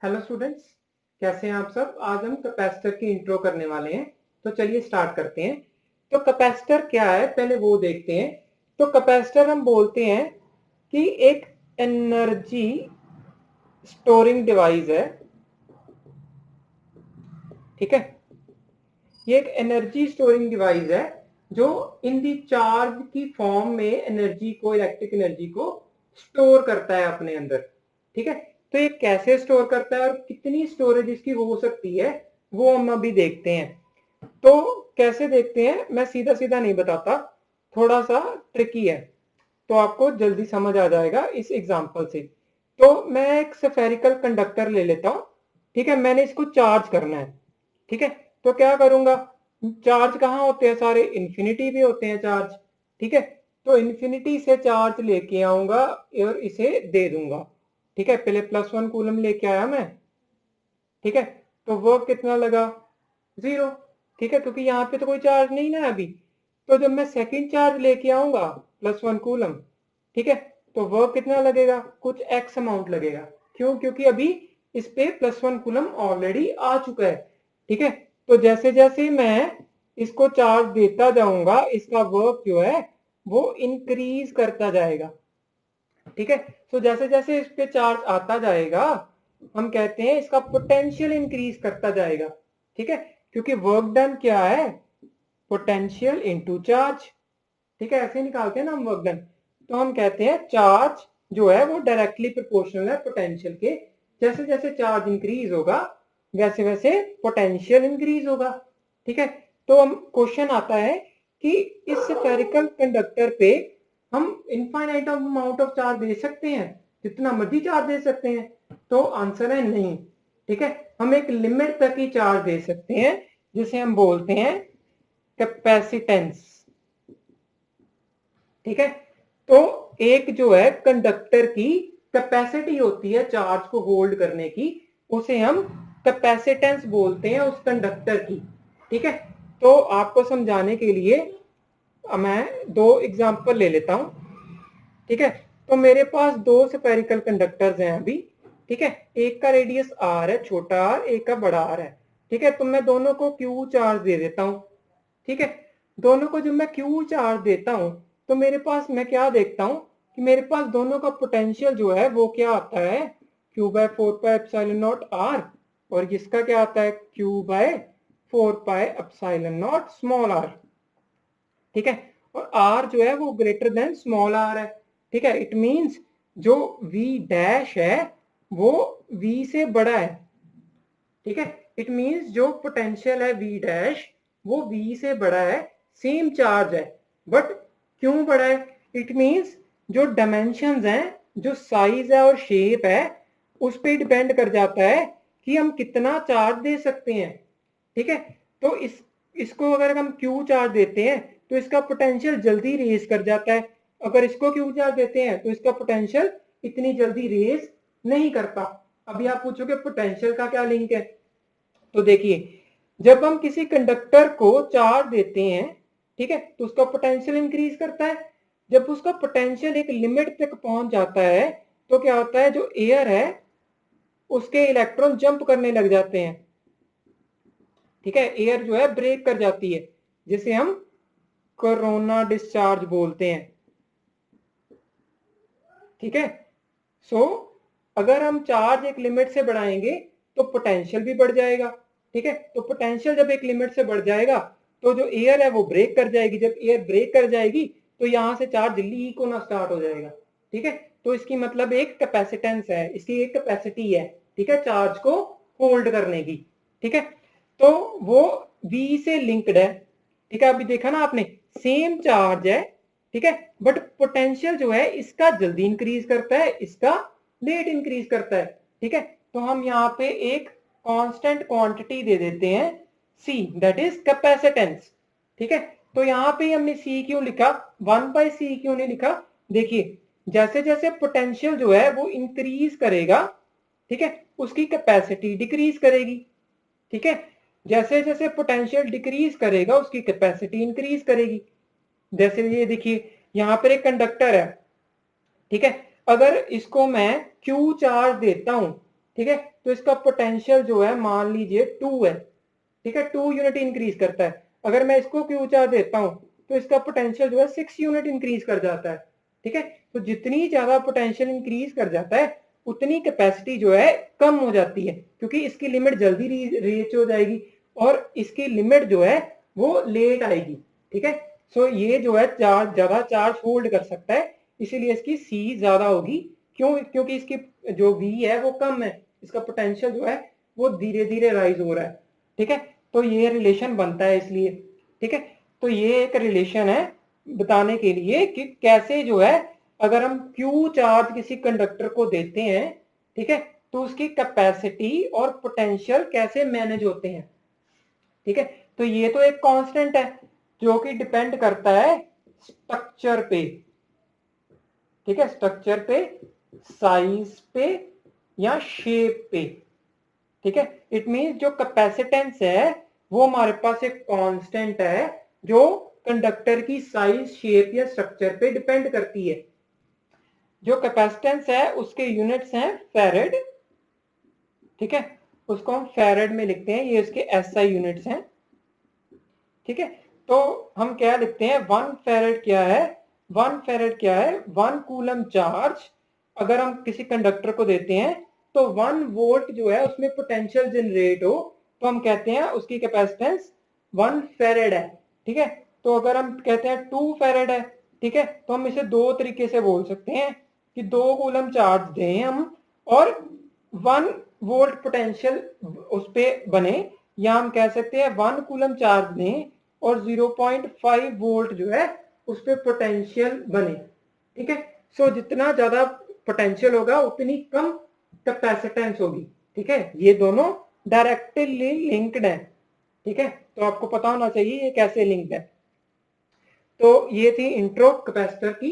Hello students, कैसे हैं आप सब। आज हम कैपेसिटर की इंट्रो करने वाले हैं, तो चलिए स्टार्ट करते हैं। तो कैपेसिटर क्या है पहले वो देखते हैं। तो कैपेसिटर हम बोलते हैं कि एक एनर्जी स्टोरिंग डिवाइस है। ठीक है, ये एक एनर्जी स्टोरिंग डिवाइस है जो इन दी चार्ज की फॉर्म में एनर्जी को, इलेक्ट्रिक एनर्जी को स्टोर करता है अपने अंदर। ठीक है, तो ये कैसे स्टोर करता है और कितनी स्टोरेज इसकी हो सकती है वो हम अभी देखते हैं। तो कैसे देखते हैं, मैं सीधा सीधा नहीं बताता, थोड़ा सा ट्रिकी है, तो आपको जल्दी समझ आ जाएगा इस एग्जांपल से। तो मैं एक स्फेरिकल कंडक्टर ले लेता हूं। ठीक है, मैंने इसको चार्ज करना है। ठीक है, तो क्या करूंगा, चार्ज कहाँ होते हैं सारे, इन्फिनिटी पे होते हैं चार्ज। ठीक है, तो इन्फिनिटी से चार्ज लेके आऊंगा और इसे दे दूंगा। ठीक है, पहले +1 कूलम लेके आया मैं। ठीक है, तो वर्क कितना लगा, 0। ठीक है, क्योंकि यहाँ पे तो कोई चार्ज नहीं ना अभी। तो जब मैं सेकंड चार्ज लेके आऊंगा +1 कूलम, ठीक है, तो वर्क कितना लगेगा, कुछ एक्स अमाउंट लगेगा। क्यों, क्योंकि अभी इस पे +1 कूलम ऑलरेडी आ चुका है। ठीक है, तो जैसे जैसे मैं इसको चार्ज देता जाऊंगा इसका वर्क जो है वो इंक्रीज करता जाएगा। ठीक है, तो जैसे जैसे इस पे चार्ज आता जाएगा हम कहते हैं इसका पोटेंशियल इंक्रीज करता जाएगा। ठीक है, क्योंकि वर्क डन क्या है, पोटेंशियल इनटू चार्ज। ठीक है, ऐसे निकालते हैं ना हम वर्क डन। तो हम कहते हैं चार्ज जो है वो डायरेक्टली प्रोपोर्शनल है पोटेंशियल के। जैसे जैसे चार्ज इंक्रीज होगा वैसे वैसे पोटेंशियल इंक्रीज होगा। ठीक है, तो हम क्वेश्चन आता है कि इस स्फेरिकल कंडक्टर पे हम इनफाइनाइट अमाउंट ऑफ चार्ज दे सकते हैं, जितना मर्जी चार्ज दे सकते हैं। तो आंसर है नहीं। ठीक है, हम एक लिमिट तक ही चार्ज दे सकते हैं जिसे हम बोलते हैं कैपेसिटेंस। ठीक है, तो एक जो है कंडक्टर की कैपेसिटी होती है चार्ज को होल्ड करने की, उसे हम कैपेसिटेंस बोलते हैं उस कंडक्टर की। ठीक है, तो आपको समझाने के लिए मैं दो एग्जांपल ले लेता हूं। ठीक है, तो मेरे पास दो स्फेरिकल कंडक्टर्स हैं अभी। ठीक है, एक का रेडियस r है, छोटा r, एक का बड़ा r है। ठीक है, तो मैं दोनों को q चार्ज दे देता हूं। ठीक है, दोनों को जब मैं q चार्ज देता हूं तो मेरे पास मैं क्या देखता हूं कि मेरे पास दोनों का पोटेंशियल जो है वो क्या आता है, q/4πε0r, और इसका क्या आता है, q/4πε0 स्मॉल r। ठीक है, और r जो है वो ग्रेटर देन स्मॉल r है। ठीक है, इट मींस जो v डैश है वो v से बड़ा है। ठीक है, इट मींस जो पोटेंशियल है v डैश वो v से बड़ा है, सेम चार्ज है, बट क्यों बड़ा है, इट मींस जो डायमेंशंस हैं, जो साइज है और शेप है, उस पर डिपेंड कर जाता है कि हम कितना चार्ज दे सकते हैं। ठीक है, तो इसको अगर हम क्यू चार्ज देते हैं तो इसका पोटेंशियल जल्दी रेज कर जाता है, अगर इसको क्यू चार्ज देते हैं तो इसका पोटेंशियल इतनी जल्दी रेज नहीं करता। अभी आप पूछोगे पोटेंशियल का क्या लिंक है, तो देखिए, जब हम किसी कंडक्टर को चार्ज देते हैं, ठीक है, तो उसका पोटेंशियल इंक्रीज करता है। जब उसका पोटेंशियल एक लिमिट तक पहुंच जाता है तो क्या होता है, जो एयर है उसके इलेक्ट्रॉन जंप करने लग जाते हैं। ठीक है, एयर जो है ब्रेक कर जाती है, जिसे हम कोरोना डिस्चार्ज बोलते हैं। ठीक है, सो अगर हम चार्ज एक लिमिट से बढ़ाएंगे तो पोटेंशियल भी बढ़ जाएगा। ठीक है, तो पोटेंशियल जब एक लिमिट से बढ़ जाएगा तो जो एयर है वो ब्रेक कर जाएगी, जब एयर ब्रेक कर जाएगी तो यहां से चार्ज लीक होना स्टार्ट हो जाएगा। ठीक है, तो इसकी मतलब एक कैपेसिटेंस है, इसकी एक कैपेसिटी है। ठीक है, चार्ज को होल्ड करने की। ठीक है, तो वो V से लिंक्ड है। ठीक है, अभी देखा ना आपने, सेम चार्ज है। ठीक है, बट पोटेंशियल जो है इसका जल्दी इंक्रीज करता है, इसका लेट इंक्रीज करता है। ठीक है, तो हम यहाँ पे एक कांस्टेंट क्वांटिटी दे देते हैं C, दैट इज कैपेसिटेंस। ठीक है, तो यहाँ पे हमने C क्यों लिखा, 1/c क्यों नहीं लिखा, देखिए जैसे जैसे पोटेंशियल जो है वो इंक्रीज करेगा, ठीक है, उसकी कैपेसिटी डिक्रीज करेगी। ठीक है, जैसे जैसे पोटेंशियल डिक्रीज करेगा उसकी कैपेसिटी इंक्रीज करेगी। जैसे ये देखिए, यहां पर एक कंडक्टर है। ठीक है, अगर इसको मैं Q चार्ज देता हूं, ठीक है। तो इसका पोटेंशियल जो है मान लीजिए 2 है, ठीक है, 2 यूनिट इंक्रीज करता है। अगर मैं इसको क्यू चार्ज देता हूं तो इसका पोटेंशियल जो है 6 यूनिट इंक्रीज कर जाता है, ठीक है। तो जितनी ज्यादा पोटेंशियल इंक्रीज कर जाता है उतनी कैपेसिटी जो है कम हो जाती है, क्योंकि इसकी लिमिट जल्दी रीच हो जाएगी और इसकी लिमिट जो है वो लेट आएगी, ठीक है। सो ये जो है चार्ज ज्यादा चार्ज होल्ड कर सकता है, इसीलिए इसकी सी ज्यादा होगी। क्यों? क्योंकि इसकी जो वी है वो कम है, इसका पोटेंशियल जो है वो धीरे धीरे राइज हो रहा है, ठीक है। तो ये रिलेशन बनता है इसलिए, ठीक है। तो ये एक रिलेशन है बताने के लिए कि कैसे जो है अगर हम क्यू चार्ज किसी कंडक्टर को देते हैं, ठीक है, तो उसकी कैपेसिटी और पोटेंशियल कैसे मैनेज होते हैं, ठीक है। तो ये तो एक कांस्टेंट है जो कि डिपेंड करता है स्ट्रक्चर पे, ठीक है, स्ट्रक्चर पे, साइज पे या शेप पे, ठीक है। इट मींस जो कैपेसिटेंस है वो हमारे पास एक कांस्टेंट है जो कंडक्टर की साइज, शेप या स्ट्रक्चर पे डिपेंड करती है। जो कैपेसिटेंस है उसके यूनिट्स हैं फैरेड, ठीक है, उसको हम फैरेड में लिखते हैं, ये उसके एसआई यूनिट्स हैं, ठीक है। तो हम क्या लिखते हैं, 1 फैरेड क्या है, 1 फैरेड क्या है, 1 कूलम चार्ज अगर हम किसी कंडक्टर को देते हैं तो 1 वोल्ट जो है उसमें पोटेंशियल जनरेट हो तो हम कहते हैं उसकी कैपेसिटेंस 1 फैरेड है, ठीक है। तो अगर हम कहते हैं 2 फैरेड है, ठीक है, तो हम इसे दो तरीके से बोल सकते हैं कि 2 कूलम चार्ज दें हम और 1 वोल्ट पोटेंशियल उस पर बने, या हम कह सकते हैं 1 कूलम चार्ज दें और 0.5 वोल्ट जो है उस पर पोटेंशियल बने, ठीक है। सो जितना ज्यादा पोटेंशियल होगा उतनी कम कैपेसिटेंस होगी, ठीक है। ये दोनों डायरेक्टली लिंक्ड है, ठीक है। तो आपको पता होना चाहिए ये कैसे लिंक्ड है। तो ये थी इंट्रो कैपेसिटर की।